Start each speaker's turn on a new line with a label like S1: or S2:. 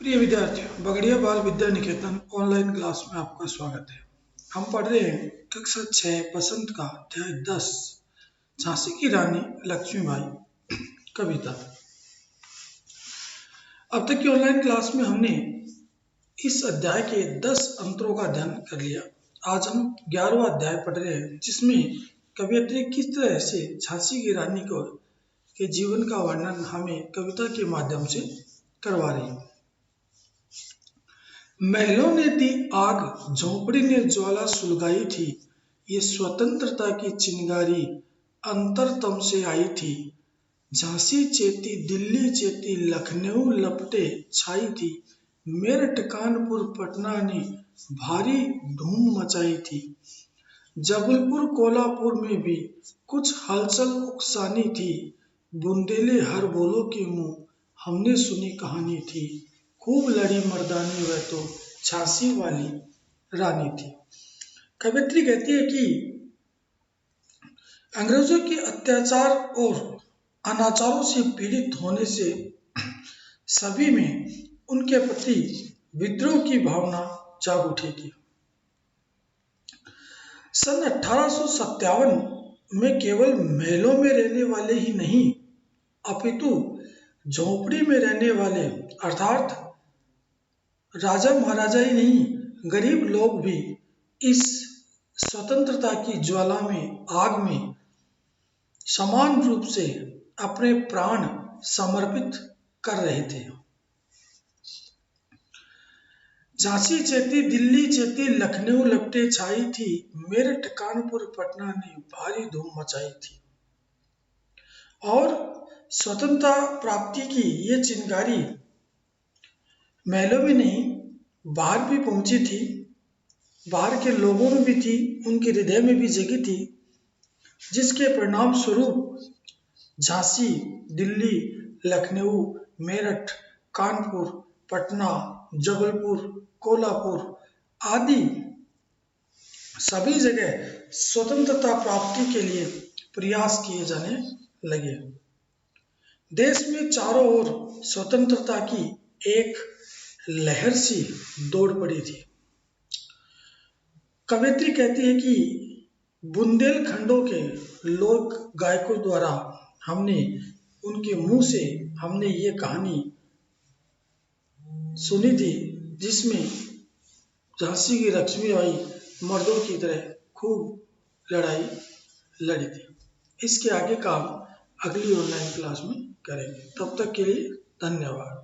S1: प्रिय विद्यार्थियों, बगड़िया बाल विद्या निकेतन ऑनलाइन क्लास में आपका स्वागत है। हम पढ़ रहे हैं कक्षा 6 बसंत का अध्याय 10 झांसी की रानी लक्ष्मीबाई कविता। अब तक की ऑनलाइन क्लास में हमने इस अध्याय के 10 अंतरों का अध्ययन कर लिया। आज हम 11वां अध्याय पढ़ रहे हैं, जिसमें कवियत्री किस तरह से झांसी की रानी को के जीवन का वर्णन हमें कविता के माध्यम से करवा रही है। महलों ने दी आग, झोंपड़ी ने ज्वाला सुलगाई थी। ये स्वतंत्रता की चिंगारी अंतरतम से आई थी। झांसी चेती, दिल्ली चेती, लखनऊ लपटे छाई थी। मेरठ, कानपुर, पटना ने भारी धूम मचाई थी। जबलपुर, कोल्हापुर में भी कुछ हलचल उकसानी थी। बुंदेले हर बोलो के मुंह हमने सुनी कहानी थी। खूब लड़ी मर्दानी, वह तो झांसी वाली रानी थी। कवियत्री कहती है कि अंग्रेजों के अत्याचार और अनाचारों से पीड़ित होने से सभी में उनके प्रति विद्रोह की भावना जाग उठेगी। सन 1857 में केवल महलों में रहने वाले ही नहीं, अपितु झोंपड़ी में रहने वाले अर्थात राजा महाराजा ही नहीं, गरीब लोग भी इस स्वतंत्रता की ज्वाला में, आग में समान रूप से अपने प्राण समर्पित कर रहे थे। झांसी चेती, दिल्ली चेती, लखनऊ लपटे छाई थी। मेरठ, कानपुर, पटना ने भारी धूम मचाई थी। और स्वतंत्रता प्राप्ति की ये चिंगारी महलों में नहीं, बाहर भी पहुंची थी। बाहर के लोगों में भी थी, उनके हृदय में भी जगी थी, जिसके परिणाम स्वरूप झांसी, दिल्ली, लखनऊ, मेरठ, कानपुर, पटना, जबलपुर, कोल्हापुर आदि सभी जगह स्वतंत्रता प्राप्ति के लिए प्रयास किए जाने लगे। देश में चारों ओर स्वतंत्रता की एक लहर सी दौड़ पड़ी थी। कवियत्री कहती है कि बुंदेलखंडों के लोक गायकों द्वारा हमने उनके मुंह से हमने ये कहानी सुनी थी, जिसमें झांसी की लक्ष्मीबाई मर्दों की तरह खूब लड़ाई लड़ी थी। इसके आगे का हम अगली ऑनलाइन क्लास में करेंगे। तब तक के लिए धन्यवाद।